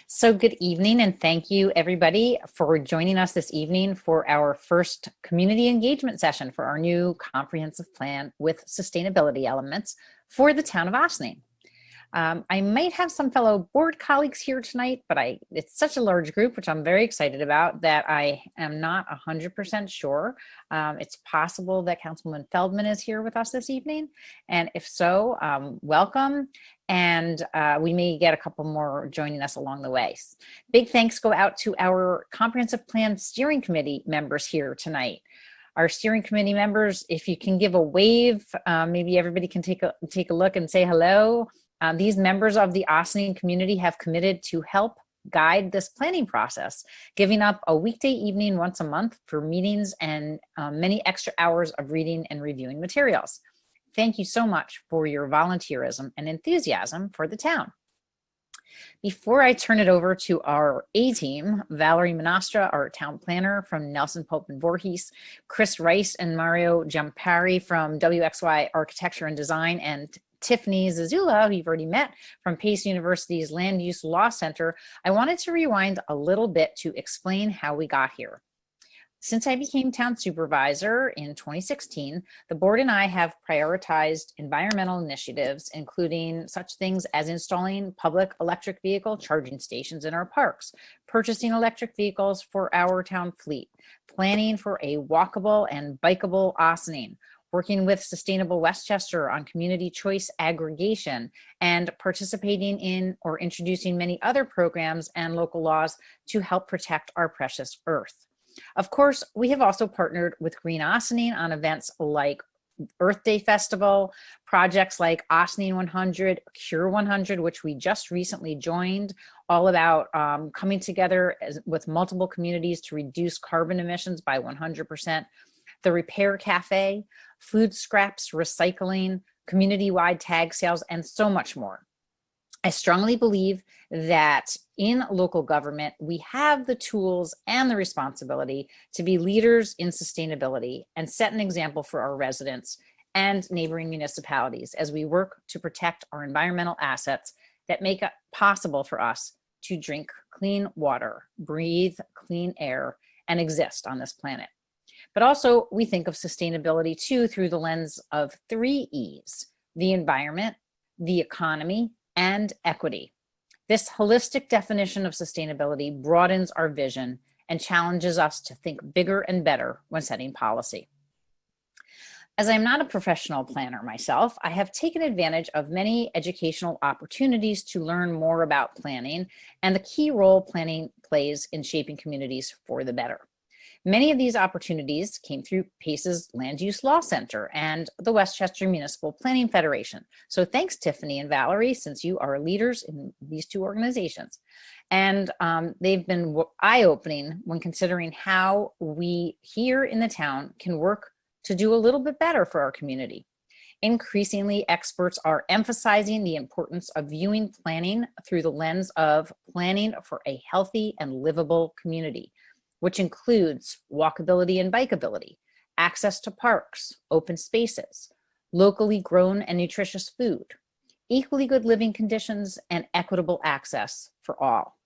So good evening, and thank you everybody for joining us this evening for our first community engagement session for our new comprehensive plan with sustainability elements for the town of Ossining. I might have some fellow board colleagues here tonight, but it's such a large group, which I'm very excited about, that I am not 100% sure. It's possible that Councilman Feldman is here with us this evening, and if so, welcome. And we may get a couple more joining us along the way. Big thanks go out to our Comprehensive Plan Steering Committee members here tonight. Our steering committee members, if you can give a wave, maybe everybody can take a look and say hello. These members of the Ossining community have committed to help guide this planning process, giving up a weekday evening once a month for meetings and many extra hours of reading and reviewing materials. Thank you so much for your volunteerism and enthusiasm for the town. Before I turn it over to our A-team, Valerie Monastra, our town planner from Nelson Pope and Voorhees, Chris Rice and Mario Giampari from WXY Architecture and Design, and Tiffany Zazula, who you've already met from Pace University's Land Use Law Center, I wanted to rewind a little bit to explain how we got here. Since I became town supervisor in 2016, the board and I have prioritized environmental initiatives, including such things as installing public electric vehicle charging stations in our parks, purchasing electric vehicles for our town fleet, planning for a walkable and bikeable Ossining, working with Sustainable Westchester on community choice aggregation, and participating in or introducing many other programs and local laws to help protect our precious earth. Of course, we have also partnered with Green Ossining on events like Earth Day Festival, projects like Ossining 100, Cure 100, which we just recently joined, all about coming together with multiple communities to reduce carbon emissions by 100%. The Repair Cafe, food scraps recycling, community-wide tag sales, and so much more. I strongly believe that in local government, we have the tools and the responsibility to be leaders in sustainability and set an example for our residents and neighboring municipalities as we work to protect our environmental assets that make it possible for us to drink clean water, breathe clean air, and exist on this planet. But also, we think of sustainability too through the lens of 3 E's: the environment, the economy, and equity. This holistic definition of sustainability broadens our vision and challenges us to think bigger and better when setting policy. As I'm not a professional planner myself, I have taken advantage of many educational opportunities to learn more about planning and the key role planning plays in shaping communities for the better. Many of these opportunities came through PACE's Land Use Law Center and the Westchester Municipal Planning Federation. So thanks, Tiffany and Valerie, since you are leaders in these 2 organizations. And they've been eye-opening when considering how we here in the town can work to do a little bit better for our community. Increasingly, experts are emphasizing the importance of viewing planning through the lens of planning for a healthy and livable community, which includes walkability and bikeability, access to parks, open spaces, locally grown and nutritious food, equally good living conditions, and equitable access for all.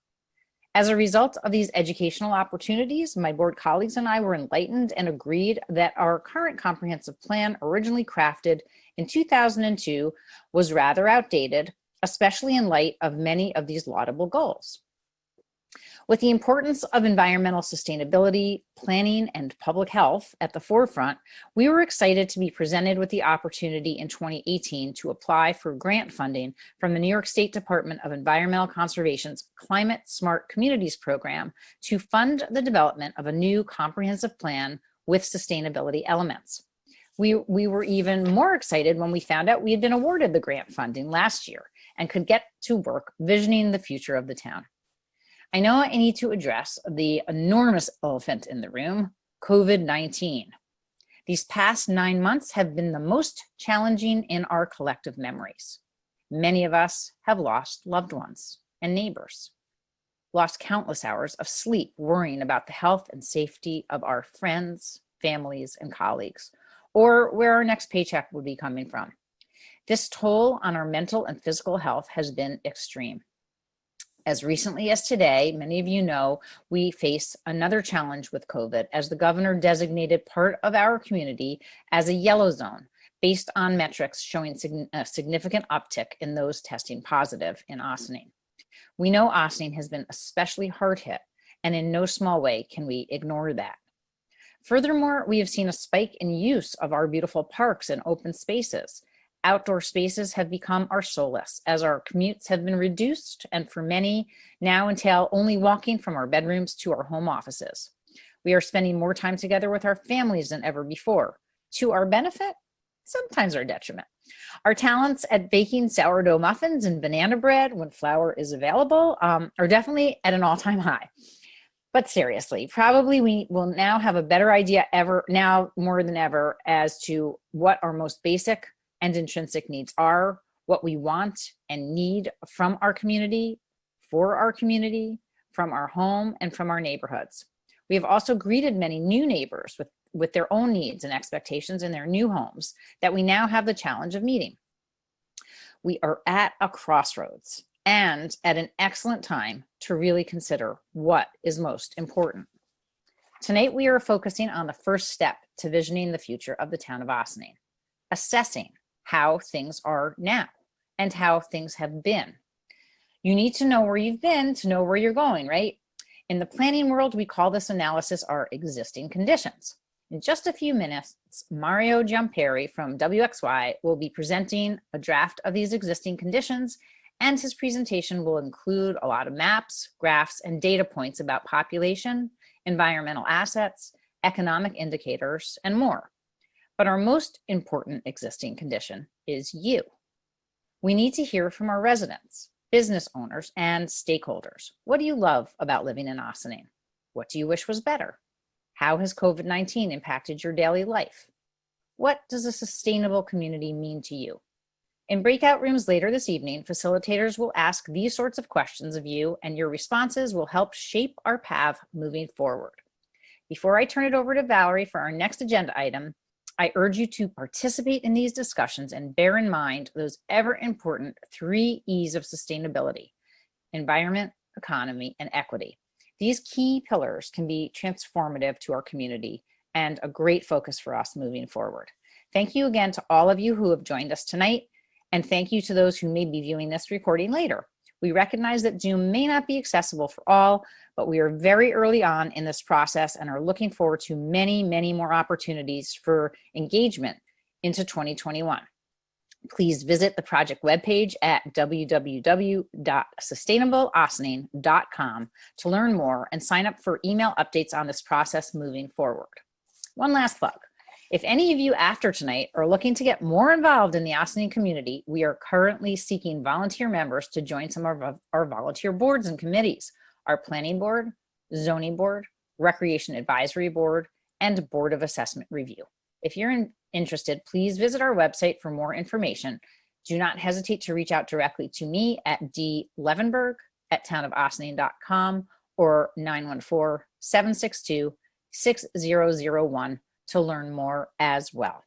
As a result of these educational opportunities, my board colleagues and I were enlightened and agreed that our current comprehensive plan, originally crafted in 2002, was rather outdated, especially in light of many of these laudable goals. With the importance of environmental sustainability, planning, and public health at the forefront, we were excited to be presented with the opportunity in 2018 to apply for grant funding from the New York State Department of Environmental Conservation's Climate Smart Communities program to fund the development of a new comprehensive plan with sustainability elements. We were even more excited when we found out we had been awarded the grant funding last year and could get to work visioning the future of the town. I know I need to address the enormous elephant in the room, COVID-19. These past 9 months have been the most challenging in our collective memories. Many of us have lost loved ones and neighbors, lost countless hours of sleep worrying about the health and safety of our friends, families, and colleagues, or where our next paycheck would be coming from. This toll on our mental and physical health has been extreme. As recently as today, many of you know, we face another challenge with COVID as the governor designated part of our community as a yellow zone based on metrics showing a significant uptick in those testing positive in Ossining. We know Ossining has been especially hard hit, and in no small way can we ignore that. Furthermore, we have seen a spike in use of our beautiful parks and open spaces. Outdoor spaces have become our solace as our commutes have been reduced and for many now entail only walking from our bedrooms to our home offices. We are spending more time together with our families than ever before, to our benefit, sometimes our detriment. Our talents at baking sourdough muffins and banana bread when flour is available are definitely at an all-time high. But seriously, probably we will now have a better idea now more than ever as to what our most basic and intrinsic needs are, what we want and need from our community, for our community, from our home, and from our neighborhoods. We have also greeted many new neighbors with their own needs and expectations in their new homes that we now have the challenge of meeting. We are at a crossroads and at an excellent time to really consider what is most important. Tonight, we are focusing on the first step to visioning the future of the town of Ossining, assessing how things are now and how things have been. You need to know where you've been to know where you're going, right? In the planning world, we call this analysis our existing conditions. In just a few minutes, Mario Giamperi from WXY will be presenting a draft of these existing conditions, and his presentation will include a lot of maps, graphs, and data points about population, environmental assets, economic indicators, and more. But our most important existing condition is you. We need to hear from our residents, business owners, and stakeholders. What do you love about living in Ossining? What do you wish was better? How has COVID-19 impacted your daily life? What does a sustainable community mean to you? In breakout rooms later this evening, facilitators will ask these sorts of questions of you, and your responses will help shape our path moving forward. Before I turn it over to Valerie for our next agenda item, I urge you to participate in these discussions and bear in mind those ever important 3 E's of sustainability: environment, economy, and equity. These key pillars can be transformative to our community and a great focus for us moving forward. Thank you again to all of you who have joined us tonight, and thank you to those who may be viewing this recording later. We recognize that Zoom may not be accessible for all, but we are very early on in this process and are looking forward to many, many more opportunities for engagement into 2021. Please visit the project webpage at www.sustainableossining.com to learn more and sign up for email updates on this process moving forward. One last plug. If any of you after tonight are looking to get more involved in the Ossining community, we are currently seeking volunteer members to join some of our volunteer boards and committees: our planning board, zoning board, recreation advisory board, and board of assessment review. If you're interested, please visit our website for more information. Do not hesitate to reach out directly to me at dlevenberg@townofossining.com or 914-762-6001 to learn more as well.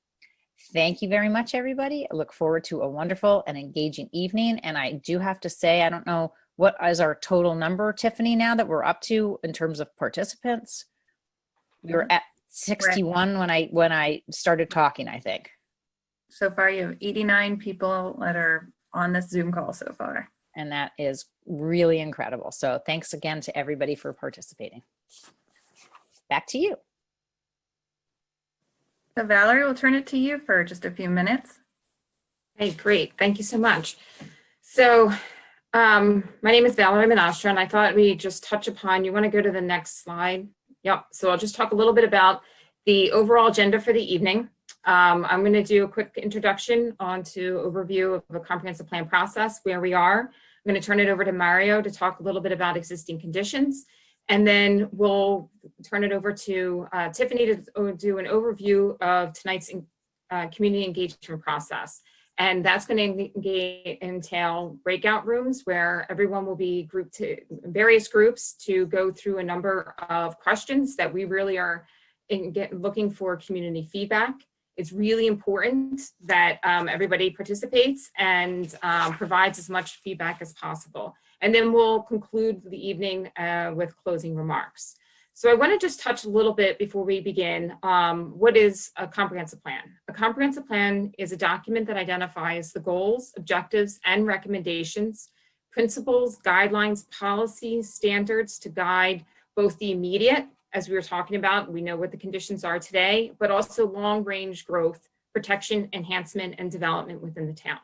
Thank you very much, everybody. I look forward to a wonderful and engaging evening. And I do have to say, I don't know what is our total number, Tiffany, now that we're up to in terms of participants. We were at 61 when I started talking, I think. So far, you have 89 people that are on this Zoom call so far. And that is really incredible. So thanks again to everybody for participating. Back to you. So Valerie, we'll turn it to you for just a few minutes. Hey, great. Thank you so much. So my name is Valerie Menastra, and I thought we'd just touch upon, you want to go to the next slide? Yep. So I'll just talk a little bit about the overall agenda for the evening. I'm going to do a quick introduction onto overview of the comprehensive plan process, where we are. I'm going to turn it over to Mario to talk a little bit about existing conditions. And then we'll turn it over to Tiffany to do an overview of tonight's community engagement process. And that's going to entail breakout rooms where everyone will be grouped to various groups to go through a number of questions that we really are looking for community feedback. It's really important that everybody participates and provides as much feedback as possible. And then we'll conclude the evening with closing remarks. So I want to just touch a little bit before we begin. What is a comprehensive plan? A comprehensive plan is a document that identifies the goals, objectives, and recommendations, principles, guidelines, policies, standards to guide both the immediate, as we were talking about, we know what the conditions are today, but also long-range growth, protection, enhancement, and development within the town.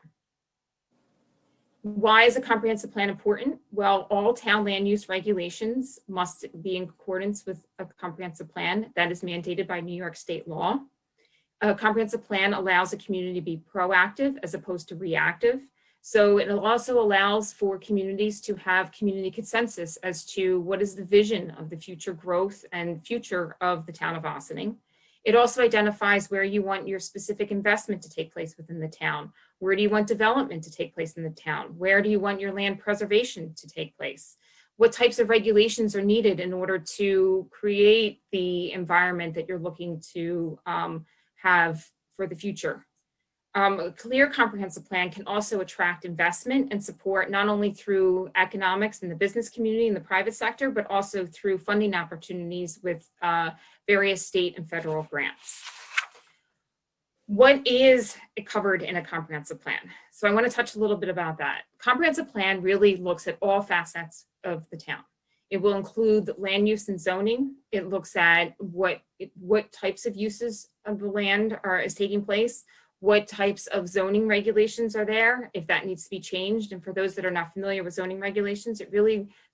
Why is a comprehensive plan important? Well, all town land use regulations must be in accordance with a comprehensive plan that is mandated by New York state law. A comprehensive plan allows a community to be proactive as opposed to reactive. So it also allows for communities to have community consensus as to what is the vision of the future growth and future of the town of Ossining. It also identifies where you want your specific investment to take place within the town. Where do you want development to take place in the town? Where do you want your land preservation to take place? What types of regulations are needed in order to create the environment that you're looking to have for the future? A clear comprehensive plan can also attract investment and support not only through economics in the business community and the private sector, but also through funding opportunities with various state and federal grants. What is covered in a comprehensive plan? So I want to touch a little bit about that. Comprehensive plan really looks at all facets of the town. It will include land use and zoning. It looks at what types of uses of the land is taking place, what types of zoning regulations are there, if that needs to be changed. And for those that are not familiar with zoning regulations,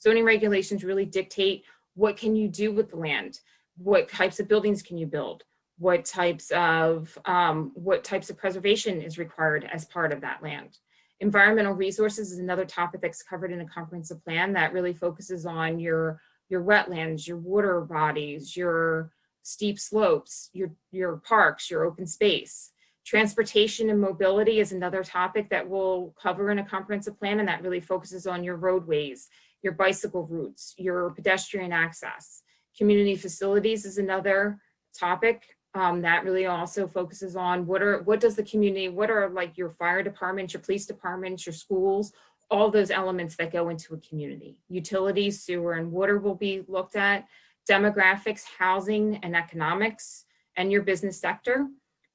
zoning regulations really dictate what can you do with the land, what types of buildings can you build, what types of preservation is required as part of that land. Environmental resources is another topic that's covered in a comprehensive plan that really focuses on your wetlands, your water bodies, your steep slopes, your parks, your open space. Transportation and mobility is another topic that we'll cover in a comprehensive plan, and that really focuses on your roadways, your bicycle routes, your pedestrian access. Community facilities is another topic that really also focuses on what are like your fire departments, your police departments, your schools, all those elements that go into a community. Utilities, sewer, and water will be looked at. Demographics, housing, and economics, and your business sector.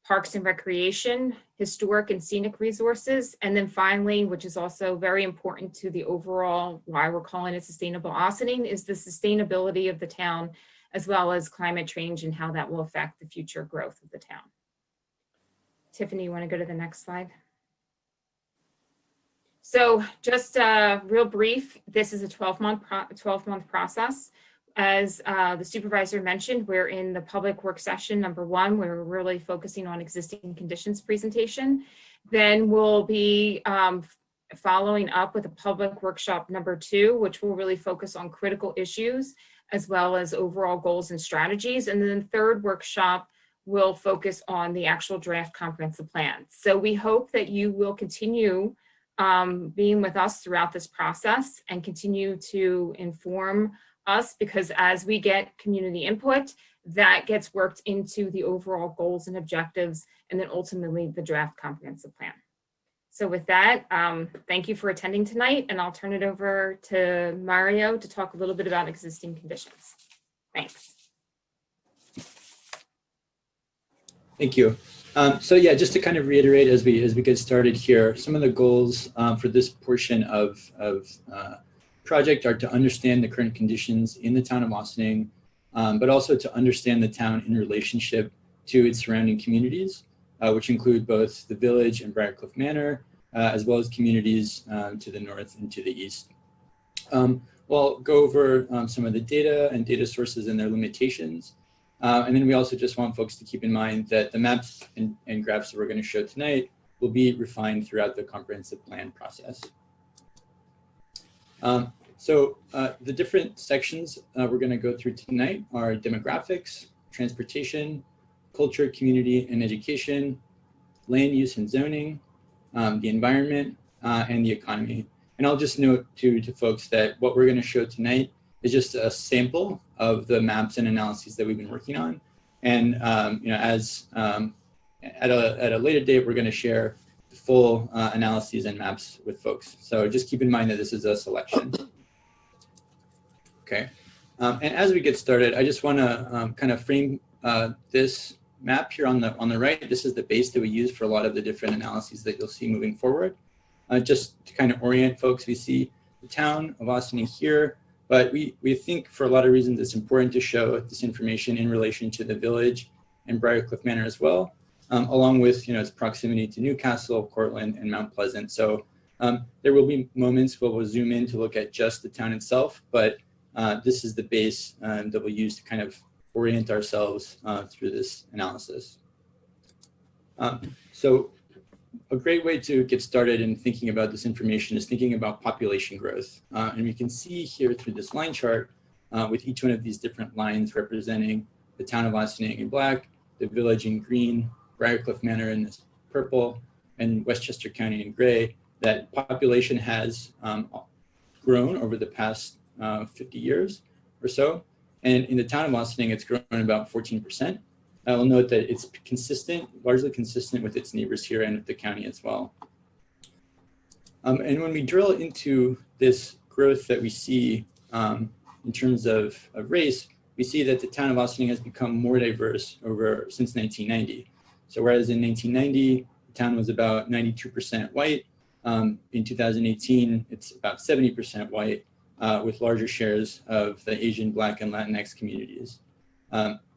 Parks and recreation, historic and scenic resources, and then finally, which is also very important to the overall, why we're calling it sustainable Ossining, is the sustainability of the town, as well as climate change and how that will affect the future growth of the town. Tiffany, you want to go to the next slide? So just real brief, this is a 12-month process. As the supervisor mentioned, we're in the public work session number 1, where we're really focusing on existing conditions presentation. Then we'll be following up with a public workshop number 2, which will really focus on critical issues as well as overall goals and strategies. And then the third workshop will focus on the actual draft comprehensive plan. So we hope that you will continue being with us throughout this process and continue to inform us, because as we get community input, that gets worked into the overall goals and objectives, and then ultimately the draft comprehensive plan. So with that, thank you for attending tonight, and I'll turn it over to Mario to talk a little bit about existing conditions. Thanks. Thank you. So yeah, just to kind of reiterate as we get started here, some of the goals for this portion of project are to understand the current conditions in the town of Ossining, but also to understand the town in relationship to its surrounding communities, which include both the village and Briarcliff Manor, as well as communities to the north and to the east. We'll go over some of the data and data sources and their limitations. And then we also just want folks to keep in mind that the maps and graphs that we're going to show tonight will be refined throughout the comprehensive plan process. So the different sections we're going to go through tonight are demographics, transportation, culture, community, and education, land use and zoning, the environment, and the economy. And I'll just note to folks that what we're going to show tonight is just a sample of the maps and analyses that we've been working on. And at a later date, we're going to share full analyses and maps with folks. So just keep in mind that this is a selection. Okay, and as we get started, I just want to kind of frame this map here on the right. This is the base that we use for a lot of the different analyses that you'll see moving forward. Just to kind of orient folks, we see the town of Ossining here, but we think for a lot of reasons it's important to show this information in relation to the village and Briarcliff Manor as well, along with its proximity to Newcastle, Cortland, and Mount Pleasant. So there will be moments where we'll zoom in to look at just the town itself, but this is the base that we'll use to kind of orient ourselves through this analysis. So a great way to get started in thinking about this information is thinking about population growth. And we can see here through this line chart with each one of these different lines representing the town of Ossining in black, the village in green, Briarcliff Manor in this purple, and Westchester County in gray, that population has grown over the past 50 years or so. And in the town of Ossining, it's grown about 14%. I will note that it's consistent, largely consistent with its neighbors here and with the county as well. And when we drill into this growth that we see in terms of race, we see that the town of Ossining has become more diverse since 1990. So whereas in 1990, the town was about 92% white, in 2018, it's about 70% white, with larger shares of the Asian, Black, and Latinx communities.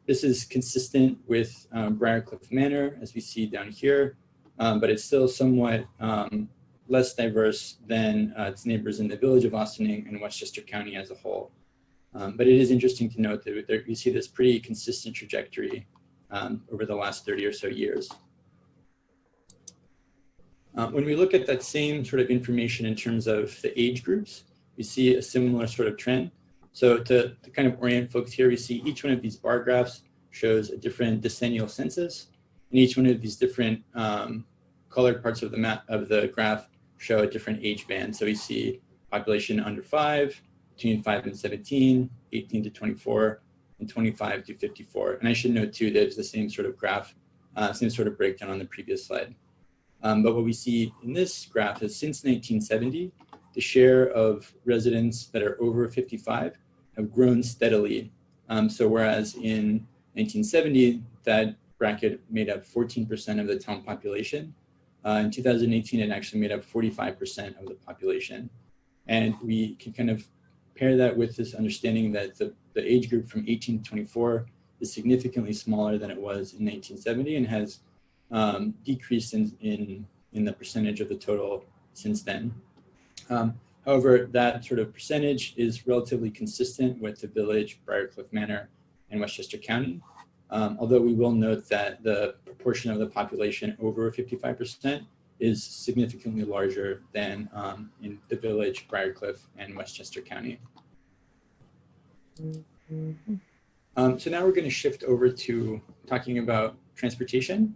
This is consistent with Briarcliff Manor, as we see down here, but it's still somewhat less diverse than its neighbors in the village of Ossining and Westchester County as a whole. But it is interesting to note that you see this pretty consistent trajectory over the last 30 or so years. When we look at that same sort of information in terms of the age groups, we see a similar sort of trend. So to kind of orient folks here, we see each one of these bar graphs shows a different decennial census, and each one of these different colored parts of the map of the graph show a different age band. So we see population under 5, between 5 and 17, 18 to 24, and 25 to 54. And I should note too that it's the same sort of graph, same sort of breakdown on the previous slide. But what we see in this graph is since 1970, the share of residents that are over 55 have grown steadily. So whereas in 1970, that bracket made up 14% of the town population, in 2018, it actually made up 45% of the population. And we can kind of pair that with this understanding that the age group from 18 to 24 is significantly smaller than it was in 1970 and has decreased in the percentage of the total since then. However, that sort of percentage is relatively consistent with the village, Briarcliff Manor, and Westchester County. Although we will note that the proportion of the population over 55% is significantly larger than in the village, Briarcliff, and Westchester County. So now we're going to shift over to talking about transportation.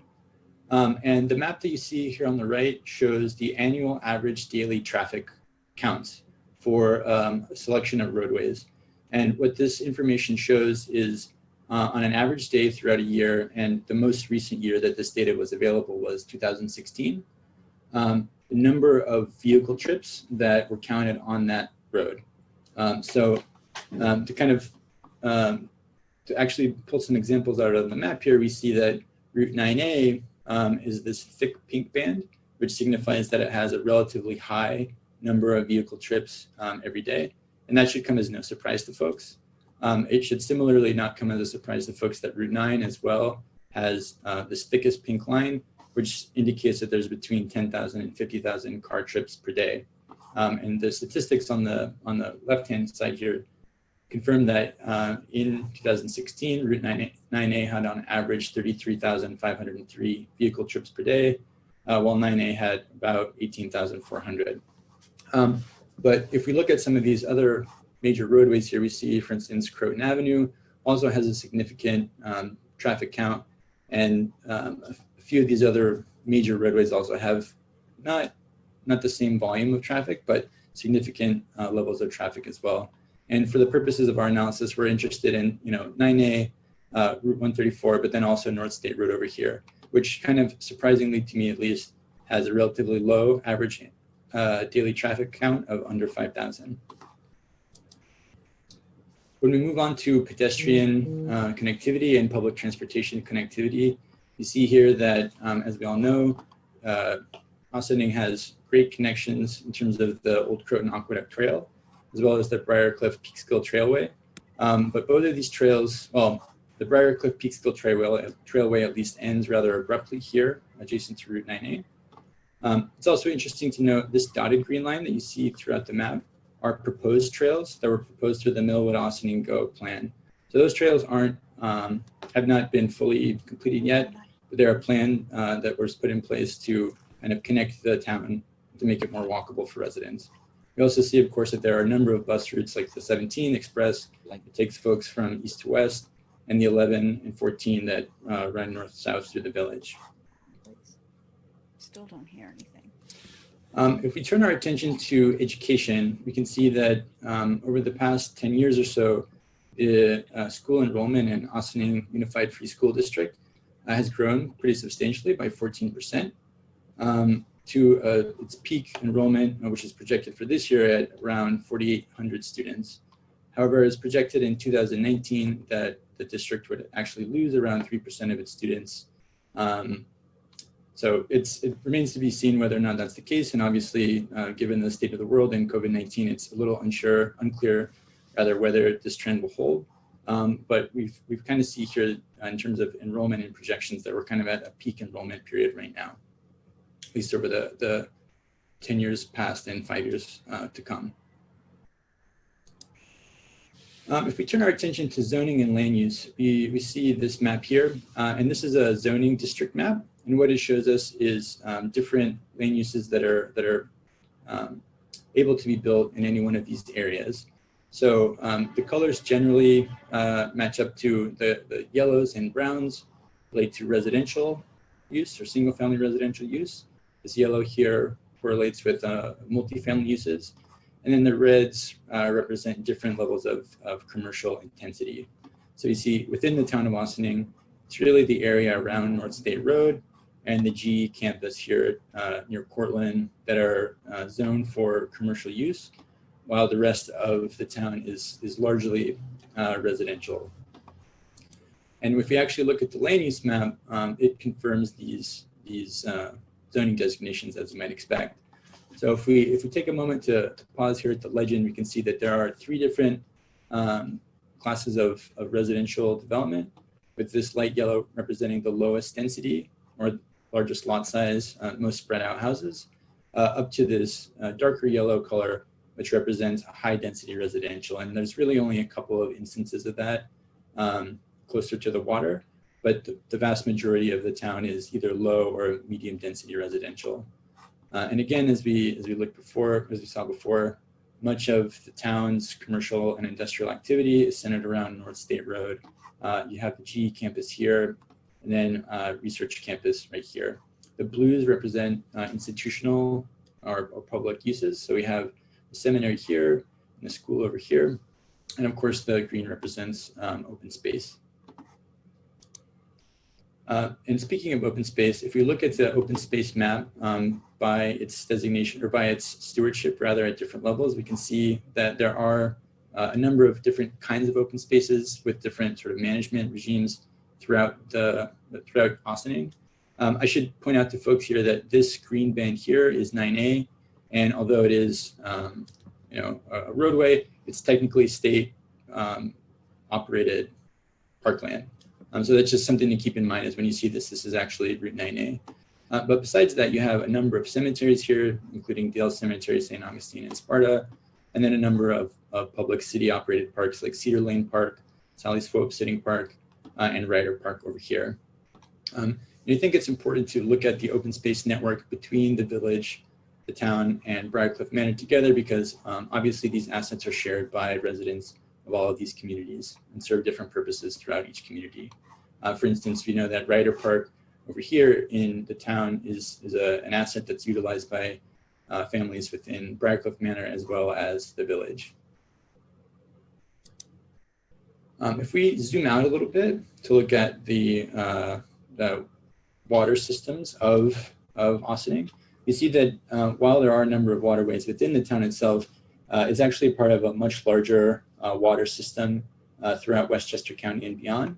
And the map that you see here on the right shows the annual average daily traffic counts for a selection of roadways. And what this information shows is on an average day throughout a year, and the most recent year that this data was available was 2016, the number of vehicle trips that were counted on that road. To kind of, to actually pull some examples out of the map here, we see that Route 9A is this thick pink band, which signifies that it has a relatively high number of vehicle trips every day. And that should come as no surprise to folks. It should similarly not come as a surprise to folks that Route 9 as well has this thickest pink line, which indicates that there's between 10,000 and 50,000 car trips per day. And the statistics on the left-hand side here confirm that in 2016, Route 9A had on average 33,503 vehicle trips per day, while 9A had about 18,400. But if we look at some of these other major roadways here, we see, for instance, Croton Avenue also has a significant traffic count, and a few of these other major roadways also have not the same volume of traffic, but significant levels of traffic as well. And for the purposes of our analysis, we're interested in 9A, Route 134, but then also North State Road over here, which kind of surprisingly to me at least has a relatively low average daily traffic count of under 5,000. When we move on to pedestrian connectivity and public transportation connectivity, you see here that, as we all know, Ossining has great connections in terms of the Old Croton Aqueduct Trail, as well as the Briarcliff Peekskill Trailway. But both of these trails, well, the Briarcliff Peekskill Trailway at least ends rather abruptly here, adjacent to Route 9A. It's also interesting to note this dotted green line that you see throughout the map are proposed trails that were proposed through the Millwood Ossining Go plan. So those trails have not been fully completed yet, but they're a plan that was put in place to kind of connect the town to make it more walkable for residents. We also see, of course, that there are a number of bus routes like the 17 Express that takes folks from east to west, and the 11 and 14 that run north-south through the village. Still don't hear anything. If we turn our attention to education, we can see that over the past 10 years or so, the school enrollment in Ossining Unified Free School District has grown pretty substantially by 14% to its peak enrollment, which is projected for this year at around 4,800 students. However, it's projected in 2019 that the district would actually lose around 3% of its students. So it remains to be seen whether or not that's the case. And obviously, given the state of the world and COVID-19, it's a little unclear rather whether this trend will hold. But we've kind of see here in terms of enrollment and projections that we're kind of at a peak enrollment period right now, at least over the 10 years past and 5 years to come. If we turn our attention to zoning and land use, we see this map here, and this is a zoning district map. And what it shows us is different land uses that are able to be built in any one of these areas. So the colors generally match up to the yellows and browns relate to residential use or single family residential use. This yellow here correlates with multifamily uses. And then the reds represent different levels of commercial intensity. So you see within the town of Ossining, it's really the area around North State Road and the GE campus here near Cortland that are zoned for commercial use, while the rest of the town is largely residential. And if we actually look at the land use map, it confirms these zoning designations as you might expect. So if we take a moment to pause here at the legend, we can see that there are 3 different classes of residential development, with this light yellow representing the lowest density or largest lot size, most spread out houses, up to this darker yellow color, which represents a high density residential. And there's really only a couple of instances of that closer to the water, but the vast majority of the town is either low or medium density residential. And again, as we saw before, much of the town's commercial and industrial activity is centered around North State Road. You have the GE campus here, and then research campus right here. The blues represent institutional or public uses. So we have the seminary here and the school over here. And of course, the green represents open space. And speaking of open space, if we look at the open space map by its designation or by its stewardship rather at different levels, we can see that there are a number of different kinds of open spaces with different sort of management regimes throughout Ossining. I should point out to folks here that this green band here is 9A, and although it is a roadway, it's technically state operated parkland. So that's just something to keep in mind is when you see this is actually Route 9A. But besides that, you have a number of cemeteries here, including Dale Cemetery, St. Augustine, and Sparta, and then a number of public city-operated parks like Cedar Lane Park, Sally Swope Sitting Park, and Ryder Park over here. And I think it's important to look at the open space network between the village, the town, and Briarcliff Manor together because obviously these assets are shared by residents of all of these communities and serve different purposes throughout each community. For instance, we know that Ryder Park over here in the town is an asset that's utilized by families within Briarcliff Manor as well as the village. If we zoom out a little bit to look at the water systems of Ossining, you see that while there are a number of waterways within the town itself, it's actually part of a much larger water system throughout Westchester County and beyond.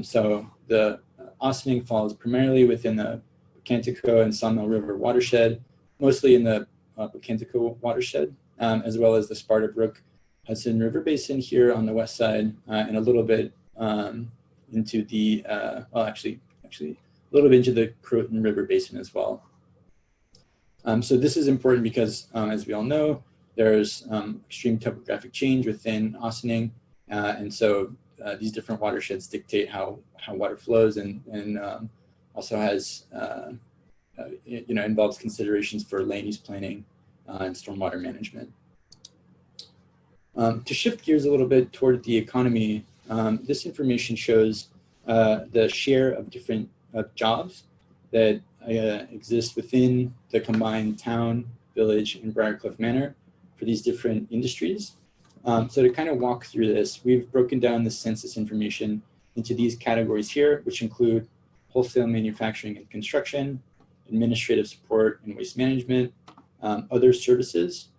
So the Ossining falls primarily within the Pocantico and Sawmill River watershed, mostly in the Pocantico watershed, as well as the Sparta Brook Hudson River Basin here on the west side, and a little bit into the, actually a little bit into the Croton River Basin as well. So this is important because, as we all know, there's extreme topographic change within Ossining, and so these different watersheds dictate how water flows, and also has involves considerations for land use planning and stormwater management. To shift gears a little bit toward the economy, this information shows the share of different jobs that exist within the combined town, village, and Briarcliff Manor for these different industries. So to kind of walk through this, we've broken down the census information into these categories here, which include wholesale manufacturing and construction, administrative support and waste management, other services,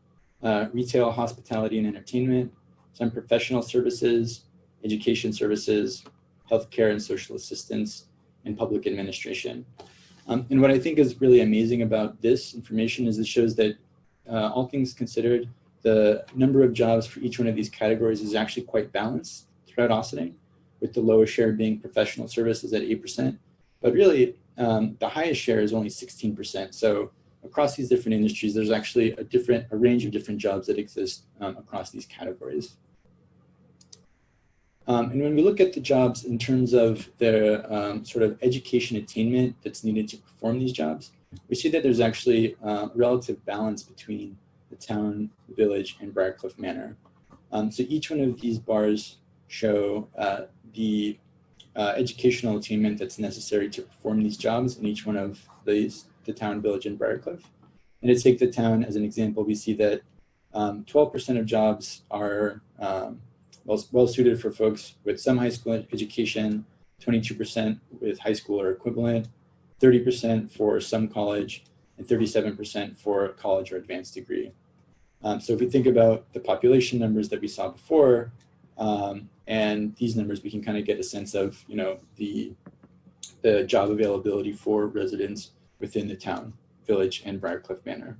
retail, hospitality, and entertainment, some professional services, education services, healthcare and social assistance, and public administration. And what I think is really amazing about this information is it shows that all things considered, the number of jobs for each one of these categories is actually quite balanced throughout Ossining, with the lowest share being professional services at 8%. But really, the highest share is only 16%. So across these different industries, there's actually a range of different jobs that exist across these categories. And when we look at the jobs in terms of the sort of education attainment that's needed to perform these jobs, we see that there's actually a relative balance between the town, the village, and Briarcliff Manor. So each one of these bars show the educational attainment that's necessary to perform these jobs in each one of these, the town, village, and Briarcliff. And to take the town as an example, we see that 12% of jobs are well suited for folks with some high school education, 22% with high school or equivalent, 30% for some college, and 37% for college or advanced degree. So if we think about the population numbers that we saw before, and these numbers, we can kind of get a sense of, the job availability for residents within the town, village, and Briarcliff Manor.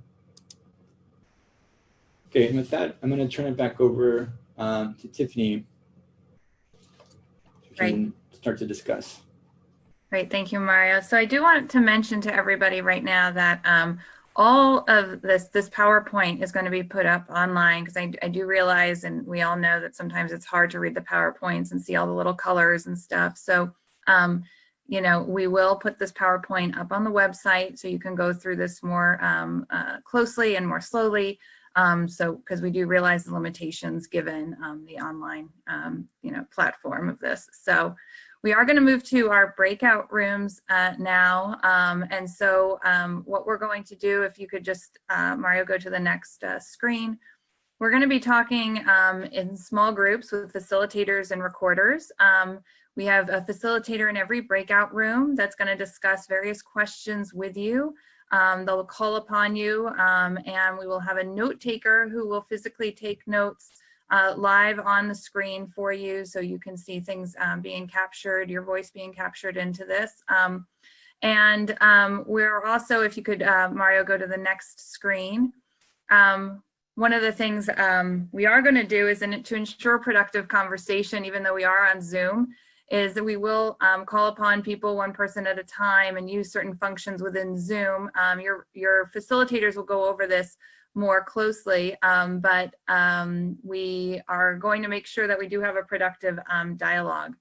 Okay, and with that, I'm going to turn it back over to Tiffany. If you can start to discuss. Great, thank you, Mario. So I do want to mention to everybody right now that all of this PowerPoint is going to be put up online, because I do realize, and we all know that sometimes it's hard to read the PowerPoints and see all the little colors and stuff. So, we will put this PowerPoint up on the website so you can go through this more closely and more slowly. Because we do realize the limitations given the online, platform of this. So we are going to move to our breakout rooms now. And so what we're going to do, if you could just, Mario, go to the next screen. We're going to be talking in small groups with facilitators and recorders. We have a facilitator in every breakout room that's going to discuss various questions with you. They'll call upon you, and we will have a note taker who will physically take notes live on the screen for you, so you can see things being captured, your voice being captured into this. And we're also, if you could, Mario, go to the next screen. One of the things we are going to do is to ensure productive conversation, even though we are on Zoom, is that we will call upon people one person at a time and use certain functions within Zoom. Your facilitators will go over this more closely, but we are going to make sure that we do have a productive dialogue.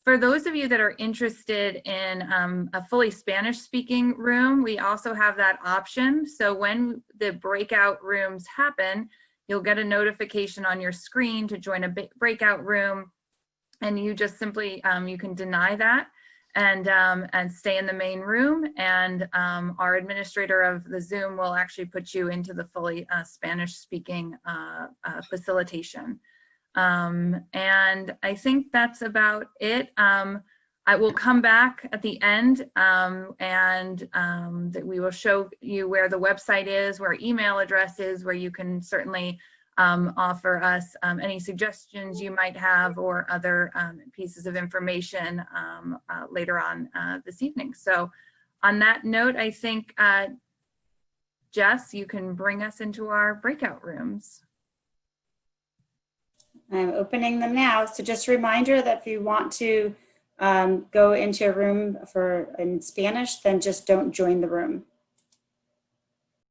For those of you that are interested in a fully Spanish-speaking room, we also have that option. So when the breakout rooms happen, you'll get a notification on your screen to join a breakout room. And you just simply, you can deny that and stay in the main room. And our administrator of the Zoom will actually put you into the fully Spanish-speaking facilitation. And I think that's about it. I will come back at the end and that we will show you where the website is, where email address is, where you can certainly offer us any suggestions you might have or other pieces of information later on this evening. So on that note, I think, Jess, you can bring us into our breakout rooms. I'm opening them now. So just a reminder that if you want to go into a room in Spanish, then just don't join the room.